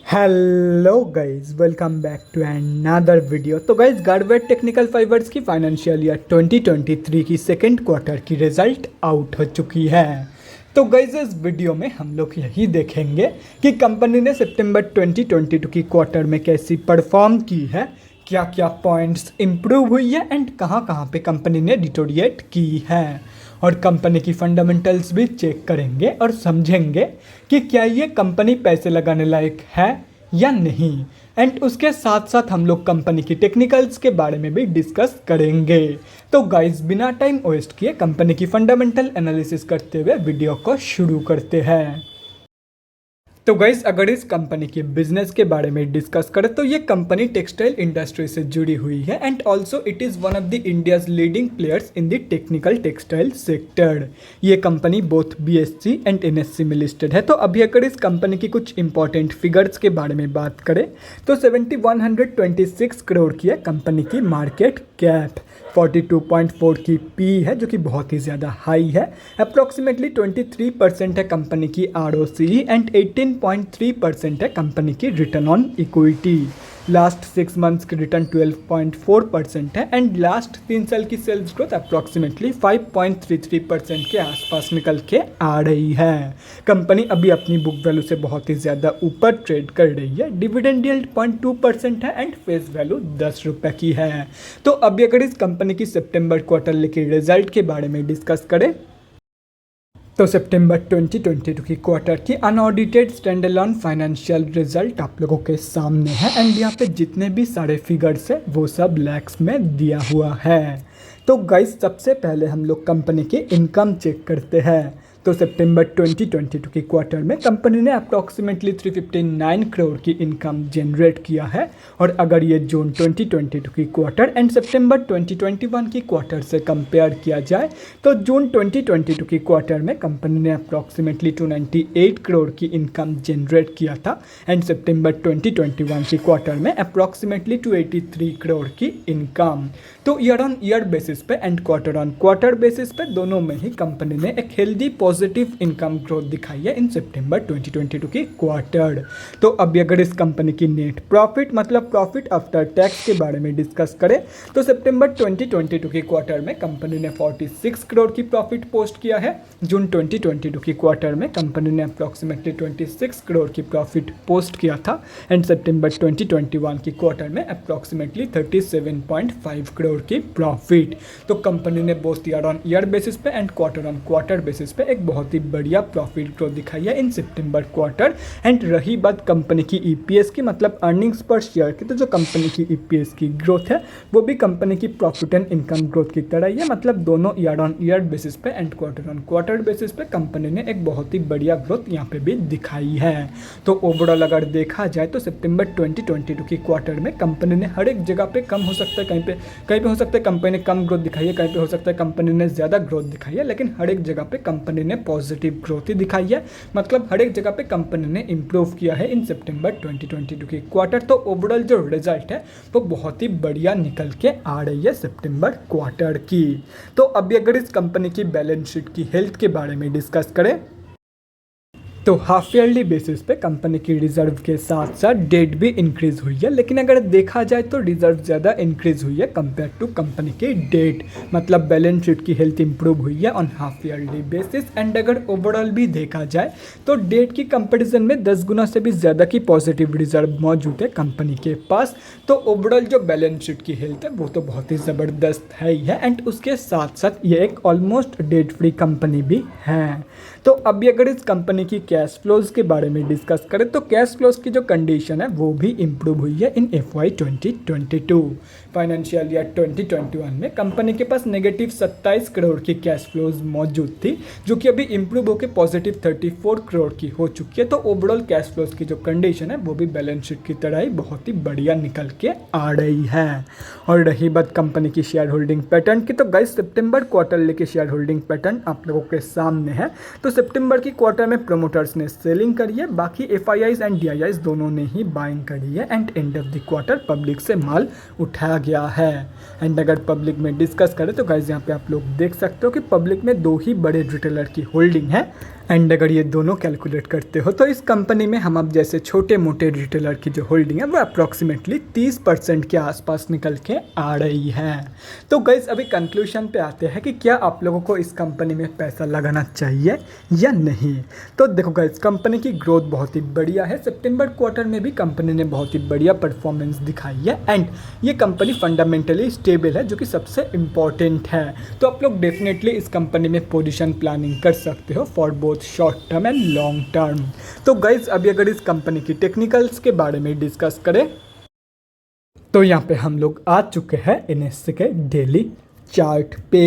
Hello guys, welcome back to another video. तो guys, Garware technical fibres की financial year 2023 की second quarter की result out हो चुकी है। तो गाइस, इस वीडियो में हम लोग यही देखेंगे कि कंपनी ने सितंबर 2022 की क्वार्टर में कैसी परफॉर्म की है, क्या क्या पॉइंट्स इम्प्रूव हुई है एंड कहाँ कहाँ पे कंपनी ने डिटोरिएट की है, और कंपनी की फंडामेंटल्स भी चेक करेंगे और समझेंगे कि क्या ये कंपनी पैसे लगाने लायक है या नहीं। एंड उसके साथ साथ हम लोग कंपनी की टेक्निकल्स के बारे में भी डिस्कस करेंगे। तो गाइस, बिना टाइम वेस्ट किए कंपनी की फंडामेंटल एनालिसिस करते हुए वीडियो को शुरू करते हैं। तो गाइस, अगर इस कंपनी के बिजनेस के बारे में डिस्कस करें तो ये कंपनी टेक्सटाइल इंडस्ट्री से जुड़ी हुई है and also it is one of the India's leading players in the technical textile sector. ये company both BSC and NSC में लिस्टेड है। तो अभी अगर इस कंपनी की कुछ इंपॉर्टेंट फिगर्स के बारे में बात करें तो 7126 करोड़ की है कंपनी की मार्केट कैप, 42.4 की पी है जो कि बहुत ही ज़्यादा हाई है। अप्रॉक्सीमेटली 23% है कंपनी की आरओसी एंड 18.3% है कंपनी की return on equity. Last 6 months की रिटर्न 12.4% है एंड लास्ट 3 साल की सेल्स ग्रोथ अप्रॉक्सीमेटली 5.33% के आसपास निकल के आ रही है। कंपनी अभी अपनी बुक वैल्यू से बहुत ही ज़्यादा ऊपर ट्रेड कर रही है। डिविडेंड यील्ड 0.2% है एंड फेस वैल्यू 10 रुपये की है। तो अभी अगर इस कंपनी की सितंबर क्वार्टरली की रिजल्ट के बारे में डिस्कस करें तो सितंबर 2022 की क्वार्टर की अनऑडिटेड स्टैंडअलोन फाइनेंशियल रिजल्ट आप लोगों के सामने है एंड यहाँ पे जितने भी सारे फिगर्स है वो सब लैक्स में दिया हुआ है। तो गाइस, सबसे पहले हम लोग कंपनी की इनकम चेक करते हैं। तो सितंबर 2022 की क्वार्टर में कंपनी ने अप्रॉक्सीमेटली 359 करोड़ की इनकम जनरेट किया है। और अगर ये जून 2022 की क्वार्टर एंड सितंबर 2021 की क्वार्टर से कंपेयर किया जाए तो जून 2022 की क्वार्टर में कंपनी ने अप्रॉक्सीमेटली 298 करोड़ की इनकम जनरेट किया था एंड सितंबर 2021 की क्वार्टर में अप्रॉक्सीमेटली 283 करोड़ की इनकम। तो ईयर ऑन ईयर बेसिस पे and quarter on quarter basis पे दोनों में ही कंपनी ने एक हेल्दी पॉजिटिव इनकम ग्रोथ दिखाई है इन सितंबर 2022 की क्वार्टर। तो अभी अगर इस कंपनी की नेट प्रॉफिट मतलब प्रॉफिट आफ्टर टैक्स के बारे में डिस्कस करें तो सितंबर 2022 की क्वार्टर में कंपनी ने 46 करोड़ की प्रॉफिट पोस्ट किया है। जून 2022 की क्वार्टर में कंपनी ने अप्रॉक्सीमेटली 26 करोड़ की प्रॉफिट पोस्ट किया था एंड सितंबर 2021 की क्वार्टर में अप्रॉक्सीमेटली 37.5 करोड़ की प्रॉफिट। तो कंपनी ने both year on year basis पे and quarter on quarter basis पे एक बहुत ही बढ़िया प्रॉफिट ग्रोथ दिखाई है इन सितंबर क्वार्टर। एंड रही बात कंपनी की ईपीएस की मतलब अर्निंग्स पर शेयर की, तो जो कंपनी की ईपीएस की ग्रोथ है वो भी कंपनी की प्रॉफिट एंड इनकम ग्रोथ की तरह ही है। मतलब दोनों ईयर ऑन ईयर बेसिस पे and quarter on quarter basis पे कंपनी ने एक बहुत ही बढ़िया ग्रोथ यहाँ पे भी दिखाई है। तो ओवरऑल अगर देखा जाए तो सितंबर 2022 की क्वार्टर में कंपनी ने हर एक जगह पे कम हो सकता है, कहीं पे हो सकता है कंपनी ने कम ग्रोथ दिखाई है, कहीं पे हो सकता है कंपनी ने ज़्यादा ग्रोथ दिखाई है, लेकिन हर एक जगह पे कंपनी ने पॉजिटिव ग्रोथ ही दिखाई है। मतलब हर एक जगह पे कंपनी ने इंप्रूव किया है इन सितंबर 2022 की क्वार्टर। तो ओवरऑल जो रिजल्ट है वो बहुत ही बढ़िया निकल के आ रही है सितंबर क्वार्टर की। तो अभी अगर इस कंपनी की बैलेंस शीट की हेल्थ के बारे में डिस्कस करें तो हाफ ईयरली बेसिस पे कंपनी की रिजर्व के साथ साथ डेट भी इंक्रीज हुई है, लेकिन अगर देखा जाए तो रिजर्व ज़्यादा इंक्रीज हुई है कंपेयर टू कंपनी की डेट। मतलब बैलेंस शीट की हेल्थ इंप्रूव हुई है on half yearly basis. And अगर ओवरऑल भी देखा जाए तो डेट की कंपेरिजन में 10 गुना से भी ज़्यादा की पॉजिटिव रिजर्व मौजूद है कंपनी के पास। तो ओवरऑल जो बैलेंस शीट की हेल्थ है वो तो बहुत ही ज़बरदस्त है ही है एंड उसके साथ साथ ये एक ऑलमोस्ट डेट फ्री कंपनी भी है। तो अभी अगर इस कंपनी की कैश फ्लोज के बारे में डिस्कस करें तो कैश फ्लोज की जो कंडीशन है वो भी इम्प्रूव हुई है इन FY 2022। फाइनेंशियल ईयर 2021 में कंपनी के पास नेगेटिव 27 करोड़ की कैश फ्लोज मौजूद थी, जो कि अभी इम्प्रूव होकर पॉजिटिव 34 करोड़ की हो चुकी है। तो ओवरऑल कैश फ्लोज की जो कंडीशन है वो भी बैलेंस शीट की तरह ही बहुत ही बढ़िया निकल के आ रही है। और रही बात कंपनी की शेयर होल्डिंग पैटर्न की, तो गाइस सितंबर क्वार्टरली के शेयर होल्डिंग पैटर्न आप लोगों के सामने है। तो सितंबर की क्वार्टर में प्रोमोटर्स ने सेलिंग करी है, बाकी एफआईआईज एंड डीआईआईज दोनों ने ही बाइंग करी है and end of the quarter public से माल उठाया गया है। एंड अगर पब्लिक में डिस्कस करें तो गाइस यहाँ पे आप लोग देख सकते हो कि पब्लिक में दो ही बड़े रिटेलर की होल्डिंग है, एंड अगर ये दोनों कैलकुलेट करते हो तो इस कंपनी में हम अब जैसे छोटे मोटे रिटेलर की जो होल्डिंग है वो अप्रॉक्सीमेटली 30% के आसपास निकल के आ रही है। तो गाइस अभी कंक्लूजन पे आते हैं कि क्या आप लोगों को इस कंपनी में पैसा लगाना चाहिए या नहीं। तो देखो गाइस कंपनी की ग्रोथ बहुत ही बढ़िया है। सितंबर क्वार्टर में भी कंपनी ने बहुत ही बढ़िया परफॉर्मेंस दिखाई है एंड ये कंपनी फंडामेंटली स्टेबल है जो कि सबसे इम्पॉर्टेंट है। तो आप लोग डेफिनेटली इस कंपनी में पोजीशन प्लानिंग कर सकते हो for both short term and long term. तो गाइज अभी अगर इस कंपनी की टेक्निकल्स के बारे में डिस्कस करें तो यहाँ पे हम लोग आ चुके हैं NSE के डेली चार्ट पे।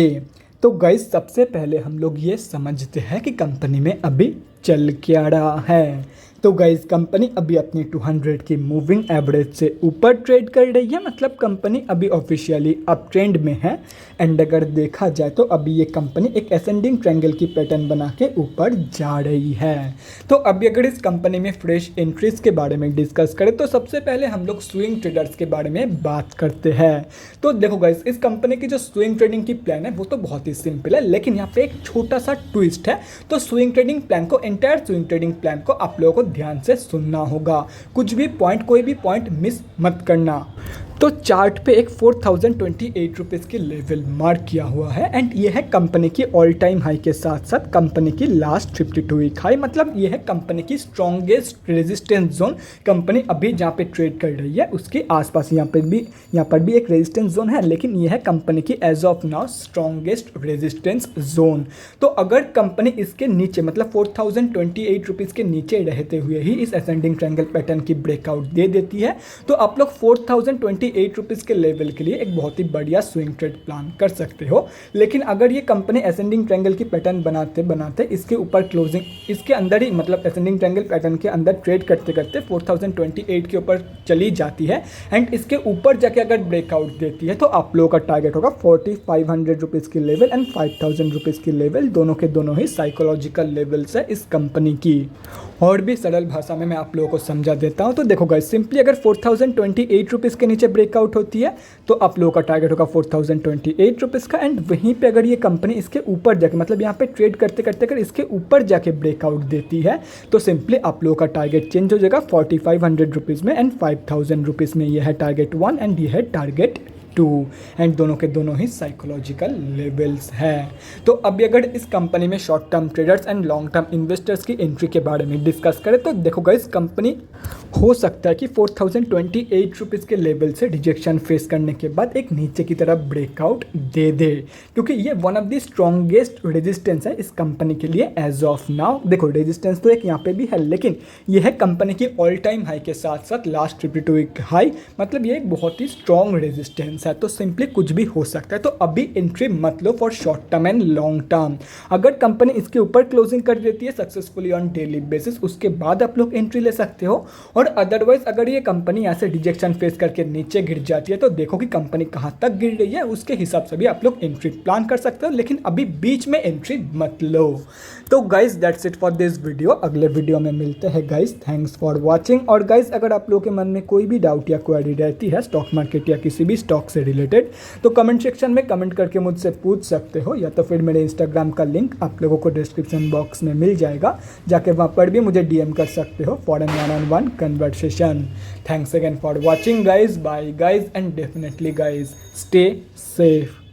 तो गाइज सबसे पहले हम लोग ये समझते हैं कि कंपनी में अभी चल क्या रहा है। तो गाइज कंपनी अभी अपनी 200 की मूविंग एवरेज से ऊपर ट्रेड कर रही है, मतलब कंपनी अभी ऑफिशियली अप ट्रेंड में है। एंड अगर देखा जाए तो अभी ये कंपनी एक असेंडिंग ट्रायंगल की पैटर्न बना के ऊपर जा रही है। तो अभी अगर इस कंपनी में फ्रेश एंट्रीज के बारे में डिस्कस करें तो सबसे पहले हम लोग स्विंग ट्रेडर्स के बारे में बात करते हैं। तो देखो गाइज इस कंपनी की जो स्विंग ट्रेडिंग की प्लान है वो तो बहुत ही सिंपल है, लेकिन यहाँ पे एक छोटा सा ट्विस्ट है। तो स्विंग ट्रेडिंग प्लान को एंटायर स्विंग ट्रेडिंग प्लान को आप लोगों को ध्यान से सुनना होगा, कुछ भी पॉइंट कोई भी पॉइंट मिस मत करना। तो चार्ट पे एक 4028 रुपीज़ की लेवल मार्क किया हुआ है एंड ये है कंपनी की ऑल टाइम हाई के साथ साथ कंपनी की लास्ट 52 वीक हाई, मतलब ये है कंपनी की स्ट्रॉन्गेस्ट रेजिस्टेंस जोन। कंपनी अभी जहाँ पे ट्रेड कर रही है उसके आसपास यहाँ पर भी एक रेजिस्टेंस जोन है, लेकिन ये है कंपनी की as of now strongest resistance zone. तो अगर कंपनी इसके नीचे मतलब 4028 रुपीज़ के नीचे रहते हुए ही इस असेंडिंग ट्रायंगल पैटर्न की ब्रेकआउट दे देती है तो आप लोग 4028 रुपीज़ के लेवल के लिए एक बहुत ही बढ़िया स्विंग ट्रेड प्लान कर सकते हो। लेकिन अगर ये कंपनी असेंडिंग ट्रायंगल की पैटर्न बनाते बनाते इसके ऊपर क्लोजिंग इसके अंदर ही मतलब असेंडिंग ट्रायंगल पैटर्न के अंदर ट्रेड करते करते 4028 के ऊपर चली जाती है एंड इसके ऊपर जाके अगर ब्रेकआउट देती है तो आप लोगों का टारगेट होगा 4500 रुपीज़ की लेवल एंड 5000 रुपीज़ की लेवल, दोनों के दोनों ही साइकोलॉजिकल लेवल्स है इस कंपनी की। और भी सरल भाषा में मैं आप लोगों को समझा देता हूं। तो देखो गाइस सिंपली अगर 4028 रुपीज़ के नीचे ब्रेकआउट होती है तो आप लोगों का टारगेट होगा 4028 रुपीज़ का एंड वहीं पे अगर ये कंपनी इसके ऊपर जाके मतलब यहाँ पे ट्रेड करते करते अगर इसके ऊपर जाके ब्रेकआउट देती है तो सिंपली आप लोगों का टारगेट चेंज हो जाएगा 4500 रुपीज़ में एंड 5000 रुपीज़ में। यह है टारगेट 1 एंड यह है टारगेट 2 एंड दोनों के दोनों ही साइकोलॉजिकल लेवल्स हैं। तो अभी अगर इस कंपनी में short term traders and long term investors की एंट्री के बारे में डिस्कस करें तो देखो गाइस कंपनी हो सकता है कि 4028 रुपीज़ के लेवल से रिजेक्शन फेस करने के बाद एक नीचे की तरफ ब्रेकआउट दे दे, क्योंकि ये one of the strongest resistance है इस कंपनी के लिए एज ऑफ नाउ। देखो रेजिस्टेंस तो एक यहाँ पे भी है, लेकिन ये है कंपनी की ऑल टाइम हाई के साथ साथ लास्ट 52 वीक हाई, मतलब ये एक बहुत ही स्ट्रॉन्ग रेजिस्टेंस है। तो सिंपली कुछ भी हो सकता है। तो अभी एंट्री मत लो for short term and long term. अगर कंपनी इसके ऊपर क्लोजिंग कर देती है सक्सेसफुली ऑन डेली बेसिस उसके बाद आप लोग एंट्री ले सकते हो, और अदरवाइज अगर ये कंपनी यहाँ से रिजेक्शन फेस करके नीचे गिर जाती है तो देखो कि कंपनी कहाँ तक गिर रही है, उसके हिसाब से भी आप लोग एंट्री प्लान कर सकते हो, लेकिन अभी बीच में एंट्री मत लो। तो guys that's it for this video. अगले वीडियो में मिलते हैं गाइज। Thanks for watching. और गाइज अगर आप लोगों के मन में कोई भी डाउट या क्वेरी रहती है स्टॉक मार्केट या किसी भी स्टॉक से रिलेटेड तो कमेंट सेक्शन में कमेंट करके मुझसे पूछ सकते हो, या तो फिर मेरे इंस्टाग्राम का लिंक आप लोगों को डिस्क्रिप्शन बॉक्स में मिल जाएगा, जाके वहाँ पर भी मुझे DM कर सकते हो for an 1-on-1 conversation. Thanks again for watching guys, bye guys and definitely guys stay safe.